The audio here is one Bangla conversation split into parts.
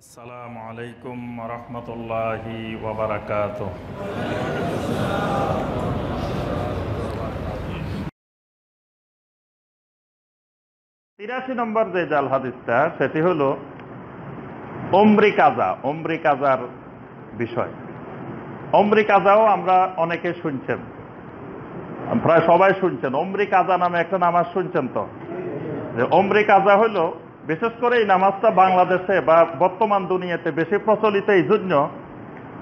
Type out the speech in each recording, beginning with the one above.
আসসালামু আলাইকুম রহমতুল্লাহি ওয়া বারাকাতুহু। 83 নম্বর যে জাল হাদিসটা সেটি হলো উমরি কাজার বিষয়। উমরি কাজাও আমরা অনেকে শুনছেন, প্রায় সবাই শুনছেন। উমরি কাজা নামে একটা নামাজ শুনছেন তো? যে উমরি কাজা হলো, বিশেষ করে এই নামাজটা বাংলাদেশে বা বর্তমান দুনিয়াতে বেশি প্রচলিত এই জন্য,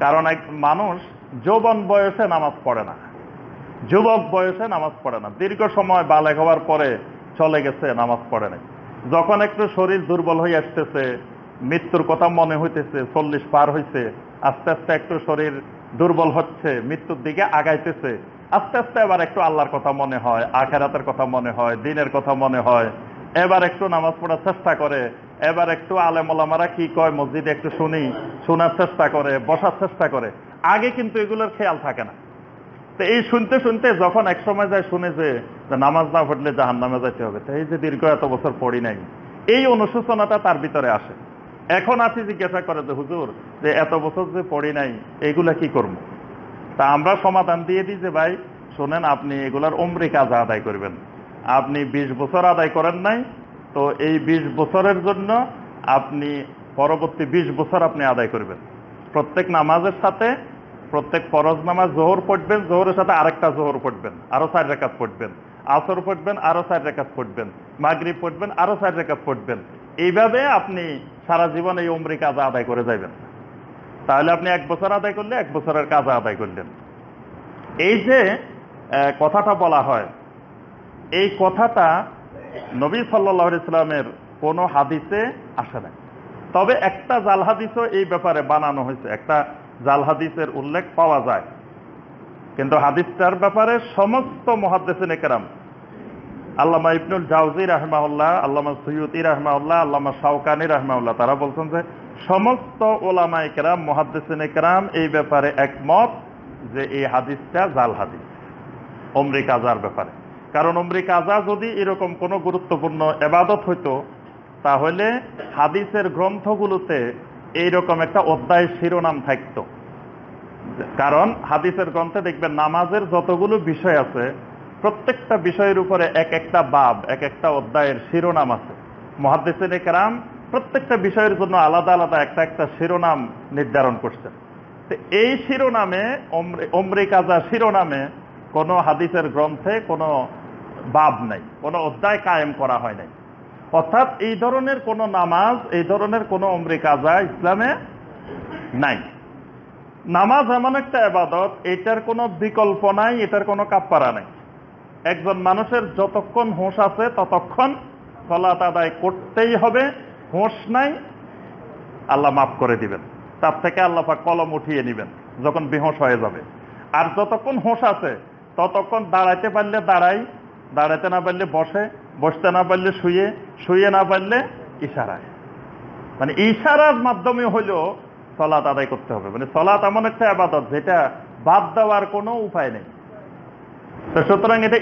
কারণ এক মানুষ যৌবন বয়সে নামাজ পড়ে না, যুবক বয়সে নামাজ পড়ে না, দীর্ঘ সময় বালেগ হওয়ার পরে চলে গেছে, নামাজ পড়ে নাই। যখন একটু শরীর দুর্বল হয়ে আসতেছে, মৃত্যুর কথা মনে হইতেছে, 40 পার হইছে, আস্তে আস্তে একটু শরীর দুর্বল হচ্ছে, মৃত্যুর দিকে আগাইতেছে, আস্তে আস্তে এবার একটু আল্লাহর কথা মনে হয়, আখিরাতের কথা মনে হয়, দ্বীনের কথা মনে হয়, এবার একটু নামাজ পড়ার চেষ্টা করে, এবার একটু আলেম ওলামারা কি কয় মসজিদে একটু শোনার চেষ্টা করে, বসার চেষ্টা করে। আগে কিন্তু এগুলোর খেয়াল থাকে না। তো এই শুনতে শুনতে যখন এক সময় যায় শুনে যে নামাজ না পড়লে জাহান্নামে যাইতে হবে, তো এই যে দীর্ঘ এত বছর পড়ি নাই, এই অনুশোচনাটা তার ভিতরে আসে। এখন আপনি জিজ্ঞাসা করে যে হুজুর, যে এত বছর যে পড়ি নাই, এগুলা কি করব? তা আমরা সমাধান দিয়ে দিই যে ভাই শোনেন, আপনি এগুলার উমরি কাজা আদায় করবেন। আপনি 20 বছর আদায় করেন নাই, তো এই 20 বছরের জন্য আপনি পরবর্তী 20 বছর আপনি আদায় করবেন। প্রত্যেক নামাজের সাথে, প্রত্যেক ফরজ নামাজ জোহর পড়বেন, জোহরের সাথে আরেকটা জোহর পড়বেন, আরো 4 রাকাত পড়বেন, আসর পড়বেন, আরো 4 রাকাত পড়বেন, মাগরিব পড়বেন, আরো 4 রাকাত পড়বেন। এইভাবে আপনি সারা জীবন এই উমরি কাজা আদায় করে যাবেন। তাহলে আপনি 1 বছর আদায় করলে 1 বছরের কাজা আদায় করলেন। এই যে কথাটা বলা হয়, এই কথাটা নবী সাল্লাল্লাহু আলাইহি সাল্লামের কোনো হাদিসে আসে না। তবে একটা জাল হাদিসও এই ব্যাপারে বানানো হয়েছে, একটা জাল হাদিসের উল্লেখ পাওয়া যায়। কিন্তু হাদিসটার ব্যাপারে সমস্ত মুহাদ্দিসিনে কেরাম, আল্লামা ইবনুল জাওজি রাহমাহুল্লাহ, আল্লামা সুয়ুতি রাহমাহুল্লাহ, আল্লামা শাওকানি রাহমাহুল্লাহ, তারা বলছেন যে সমস্ত ওলামায়ে কেরাম, মুহাদ্দিসিনে কেরাম এই ব্যাপারে একমত যে এই হাদিসটা জাল হাদিস উমরি কাজার ব্যাপারে। কারণ উমরি কাজা যদি এরকম কোনো গুরুত্বপূর্ণ ইবাদত হইতো, তাহলে হাদিসের গ্রন্থগুলোতে এইরকম একটা অধ্যায়ের শিরোনাম থাকতো। কারণ হাদিসের গ্রন্থে দেখবেন নামাজের যতগুলো বিষয় আছে, প্রত্যেকটা বিষয়ের উপরে এক একটা বাব, এক একটা অধ্যায়ের শিরোনাম আছে। মুহাদ্দিসিনে কেরাম প্রত্যেকটা বিষয়ের জন্য আলাদা আলাদা একটা একটা শিরোনাম নির্ধারণ করছেন। তো এই শিরোনামে, উমরি কাজা শিরোনামে কোনো হাদিসের গ্রন্থে কোনো বাব নাই, কোনো অধ্যায় কায়েম করা হয় নাই। অর্থাৎ এই ধরনের কোনো নামাজ, এই ধরনের কোনো উমরি কাজা ইসলামে নাই। নামাজ এমন একটা ইবাদত, এটার কোনো বিকল্প নাই, এটার কোনো কাফারা নাই। একজন মানুষের যতক্ষণ হুঁশ আছে ততক্ষণ সালাত আদায় করতেই হবে। হুঁশ নাই, আল্লাহ মাফ করে দিবেন, তার থেকে আল্লাহ পাক কলম উঠিয়ে নেবেন যখন বেহুঁশ হয়ে যাবে। আর যতক্ষণ হুঁশ আছে ততক্ষণ দাঁড়াইতে পারলে দাঁড়াই, দাঁড়াইতে না পারলে বসে, বসতে না পারলে শুয়ে, শুয়ে না পারলে ইশারায়, মানে ইশারার মাধ্যমে হলেও সালাত আদায় করতে হবে। মানে সালাত এমন একটা ইবাদত যেটা বাদ দেওয়ার কোনো উপায় নেই। তো সুতরাং এটা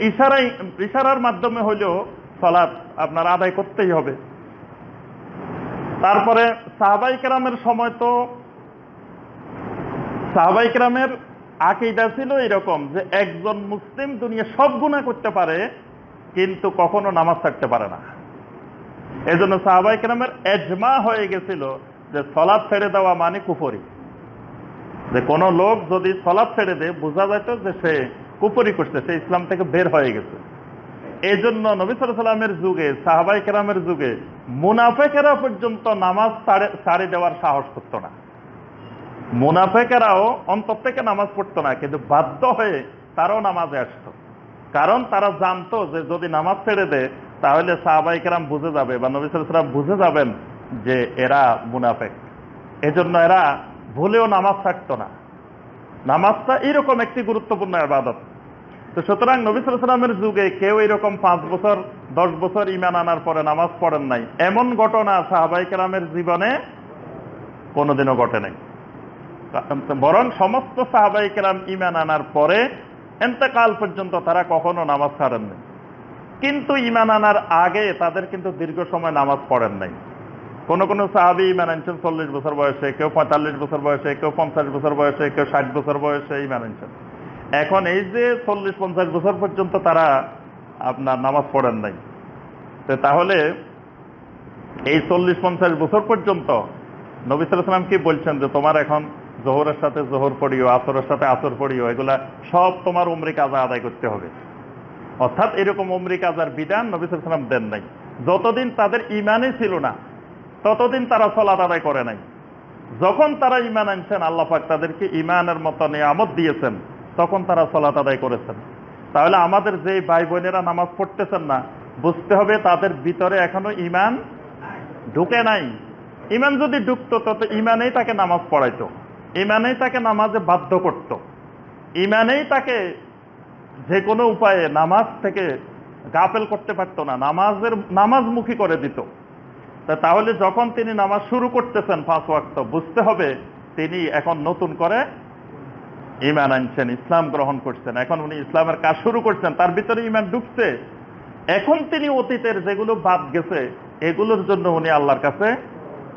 ইশারার মাধ্যমে হলেও সালাত আপনার আদায় করতেই হবে। তারপরে সাহাবায়ে কেরামের সময় তো সাহাবায়ে কেরামের আকীদা ছিল এরকম যে একজন মুসলিম দুনিয়া সব গুনাহ করতে পারে, কিন্তু কখনো নামাজ ছাড়তে পারে না। এজন্য সাহাবায়ে কেরামের ইজমা হয়ে গেছিল যে সালাত ছেড়ে দেওয়া মানে কুফরি। যে কোনো লোক যদি সালাত ছেড়ে দেয়, বোঝা যেত যে সে কুফরি করছে, সে ইসলাম থেকে বের হয়ে গেছে। এই জন্য নবী সাল্লাল্লাহু আলাইহি ওয়াসাল্লামের যুগে, সাহাবায়ে কেরামের যুগে মুনাফিকেরা পর্যন্ত নামাজ ছাড়ে দেওয়ার সাহস করত না। মুনাফিকেরাও অন্তর থেকে নামাজ পড়তো না, কিন্তু বাধ্য হয়ে তারাও নামাজে আসতো। কারণ তারা জানতো যে যদি নামাজ ছেড়ে দেয় তাহলে সাহাবায়ে কেরাম বুঝে যাবে, বা নবী সাল্লাল্লাহু আলাইহি ওয়াসাল্লাম বুঝে যাবেন যে এরা মুনাফিক। এজন্য এরা ভুলেও নামাজ ছাড়তো না। নামাজটা এরকম একটি গুরুত্বপূর্ণ ইবাদত। তো সুতরাং নবী সাল্লাল্লাহু আলাইহি ওয়াসাল্লামের যুগে কেউ এরকম 5 বছর 10 বছর ঈমান আনার পরে নামাজ পড়েন নাই, এমন ঘটনা সাহাবায়ে কেরামের জীবনে কোনোদিনও ঘটে নাই। বরং সমস্ত সাহাবায়ে কেরাম ঈমান আনার পরে ইন্তেকাল পর্যন্ত তারা কখনো নামাজ ছাড়েন নাই। কিন্তু ঈমান আনার আগে তাদের কিন্তু দীর্ঘ সময় নামাজ পড়েন নাই। কোন কোন সাহাবী ঈমান আনছেন 40 বছর বয়সে, কেউ 45 বছর বয়সে, কেউ 50 বছর বয়সে, কেউ 60 বছর বয়সে ঈমান আনছেন। এখন এই যে 40-50 বছর পর্যন্ত তারা আপনার নামাজ পড়েন নাই, তাহলে এই 40-50 বছর পর্যন্ত নবী সাল্লাল্লাহু আলাইহি ওয়াসাল্লাম কি বলছেন যে তোমার এখন জোহরের সাথে জোহর পড়িও, আসরের সাথে আসর পড়িও, এগুলা সব তোমার উমরি কাজা আদায় করতে হবে। অর্থাৎ এরকম উমরি কাজার বিধান নবী সাল্লাল্লাহু আলাইহি ওয়াসাল্লাম দেন নাই। যতদিন তাদের ঈমানই ছিল না ততদিন তারা সালাত আদায় করে নাই। যখন তারা ঈমান আনছেন, আল্লাহ পাক তাদেরকে ঈমানের মতো নিয়ামত দিয়েছেন, তখন তারা সালাত আদায় করেছেন। তাহলে আমাদের যে ভাই বোনেরা নামাজ পড়তেছেন না, বুঝতে হবে তাদের ভিতরে এখনো ঈমান ঢুকে নাই। ঈমান যদি ঢুকতো তত ঈমানেই তাকে নামাজ পড়াইতো, ঈমানেই তাকে নামাজে বাধ্য করত, ঈমানেই তাকে যে কোনো উপায়ে নামাজ থেকে গাফেল করতে পারতো না, নামাজমুখী করে দিত। তাহলে যখন তিনি নামাজ শুরু করতেছেন 5 ওয়াক্ত, বুঝতে হবে তিনি এখন নতুন করে ঈমান আনছেন, ইসলাম গ্রহণ করছেন, এখন উনি ইসলামের কাজ শুরু করছেন, তার ভিতরে ঈমান ঢুকছে। এখন তিনি অতীতের যেগুলো বাদ গেছে এগুলোর জন্য উনি আল্লাহর কাছে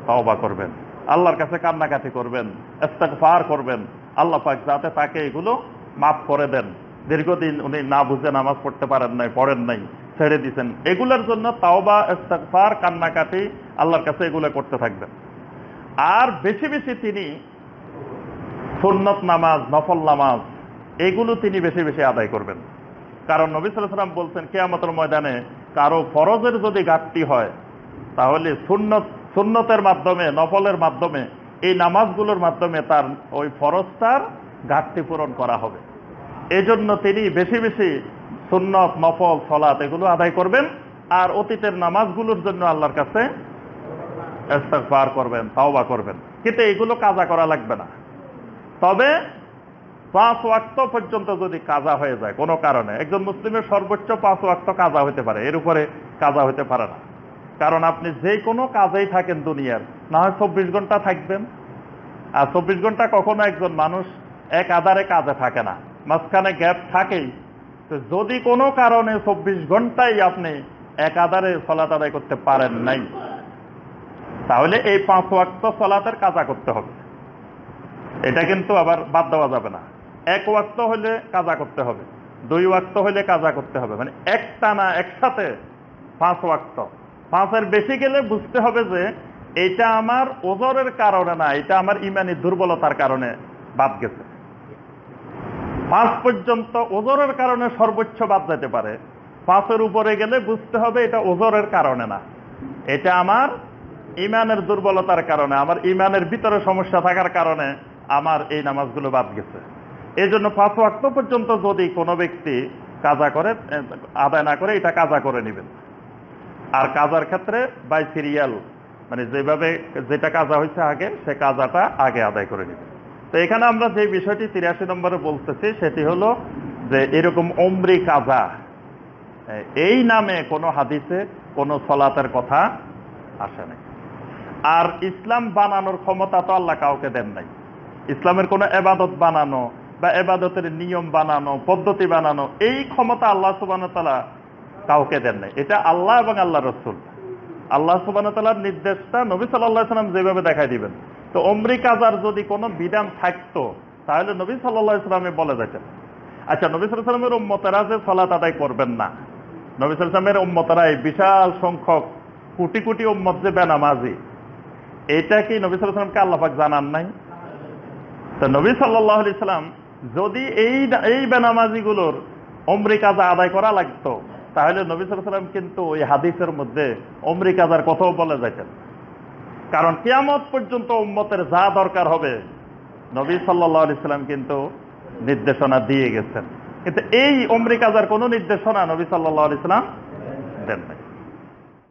তওবা করবেন, আল্লাহর কাছে কান্নাকাটি করবেন, ইস্তিগফার করবেন, আল্লাহ পাক যাতে তাকে এগুলো মাফ করে দেন। দীর্ঘদিন উনি না বুঝে নামাজ পড়তে পারেন নাই, পড়েন নাই, ছেড়ে দিয়েছেন, এগুলোর জন্য তাওবা, ইস্তিগফার, কান্নাকাটি আল্লাহর কাছে এগুলো করতে থাকবেন। আর বেশি বেশি তিনি সুন্নত নামাজ, নফল নামাজ এগুলো তিনি বেশি বেশি আদায় করবেন। কারণ নবী সাল্লাল্লাহু আলাইহি ওয়াসাল্লাম বলছেন কিয়ামতের ময়দানে কারো ফরজের যদি ঘাটতি হয়, তাহলে সুন্নতের মাধ্যমে, নফলের মাধ্যমে, এই নামাজগুলোর মাধ্যমে তার ওই ফরজটার ঘাটতি পূরণ করা হবে। এজন্য তিনি বেশি বেশি সুন্নত, নফল, সালাত এগুলো আদায় করবেন। আর অতীতের নামাজগুলোর জন্য আল্লাহর কাছে ইস্তিগফার করবেন, তাওবা করবেন। কিন্তু এগুলো কাজা করা লাগবে না। তবে 5 ওয়াক্ত পর্যন্ত যদি কাজা হয়ে যায় কোনো কারণে, একজন মুসলিমের সর্বোচ্চ 5 ওয়াক্ত কাজা হতে পারে, এর উপরে কাজা হতে পারে না। কারণ আপনি যে কোনো কাজেই থাকেন দুনিয়ার, না হয় 24 ঘন্টা থাকবেন, আর 24 ঘন্টা কখনো একজন মানুষ এক আধারে কাজে থাকে না, মাঝখানে গ্যাপ থাকেই। তো যদি কোনো কারণে 24 ঘন্টাই আপনি এক আধারে সালাত আদায় করতে পারেন নাই, তাহলে এই 5 ওয়াক্ত সালাতের কাজা করতে হবে। এটা কিন্তু আবার বাদ দেওয়া যাবে না। 1 ওয়াক্ত হলে কাজা করতে হবে, 2 ওয়াক্ত হলে কাজা করতে হবে, মানে একটানা একসাথে 5 ওয়াক্ত। 5-এর বেশি গেলে বুঝতে হবে যে এটা আমার ওজরের কারণে না, এটা আমার ইমানি দুর্বলতার কারণে বাদ গেছে। 5 পর্যন্ত ওজরের কারণে সর্বোচ্চ বাদ যেতে পারে, 5-এর উপরে গেলে বুঝতে হবে এটা ওজরের কারণে না, এটা আমার ইমানের দুর্বলতার কারণে, আমার ইমানের ভিতরে সমস্যা থাকার কারণে আমার এই নামাজগুলো বাদ গেছে। এই জন্য 5 ওয়াক্ত পর্যন্ত যদি কোনো ব্যক্তি কাজা করে, আদায় না করে, এটা কাজা করে নেবেন। আর কাজার ক্ষেত্রে বাই সিরিয়াল, মানে যেভাবে যেটা কাজা হয়েছে আগে, সে কাজাটা আগে আদায় করে নেবেন। তো এখানে আমরা যে বিষয়টি 83 নম্বরে বলতেছি সেটি হলো যে এরকম উমরি কাজা, এই নামে কোনো হাদিসে কোনো সালাতের কথা আসে নাই। আর ইসলাম বানানোর ক্ষমতা তো আল্লাহ কাউকে দেন নাই। ইসলামের কোনো এবাদত বানানো বা এবাদতের নিয়ম বানানো, পদ্ধতি বানানো, এই ক্ষমতা আল্লাহ সুবহানাহু ওয়া তাআলা কাউকে দেন নাই। এটা আল্লাহ এবং আল্লাহ রাসূল, আল্লাহ সুবহানাহু ওয়া তাআলার নির্দেশটা নবী সাল্লাল্লাহু আলাইহি ওয়াসাল্লাম যেভাবে দেখাই দিবেন। তো উমরি কাজার যদি কোনো বিধান থাকতো তাহলে নবী সাল্লাল্লাহু আলাইহি ওয়াসাল্লাম বলে যেতেন। আচ্ছা, নবী সাল্লাল্লাহু আলাইহি ওয়াসাল্লামের উম্মতেরা যে সালাত আদায় করবেন না, নবী সাল্লাল্লাহু আলাইহি ওয়াসাল্লামের উম্মতেরা এই বিশাল সংখ্যক কোটি কোটি উম্মত যে বেনামাজি, এটা কি নবী সাল্লাল্লাহু আলাইহি ওয়াসাল্লামকে আল্লাহ পাক জানান নাই? তো নবী সাল্লাল্লাহু আলাইহি ওয়াসাল্লাম যদি এই বেনামাজিগুলোর উমরি কাজা আদায় করা লাগতো, তাহলে নবী সাল্লাল্লাহু আলাইহি ওয়াসাল্লাম কিন্তু ওই হাদিসের মধ্যে উমরি কাজার কথাও বলে যাইতেন। কারণ কিয়ামত পর্যন্ত উম্মতের যা দরকার হবে নবী সাল্লাল্লাহু আলাইহি ওয়াসাল্লাম কিন্তু নির্দেশনা দিয়ে গেছেন। কিন্তু এই উমরি কাজার কোনো নির্দেশনা নবী সাল্লাল্লাহু আলাইহি ওয়াসাল্লাম দেন নাই।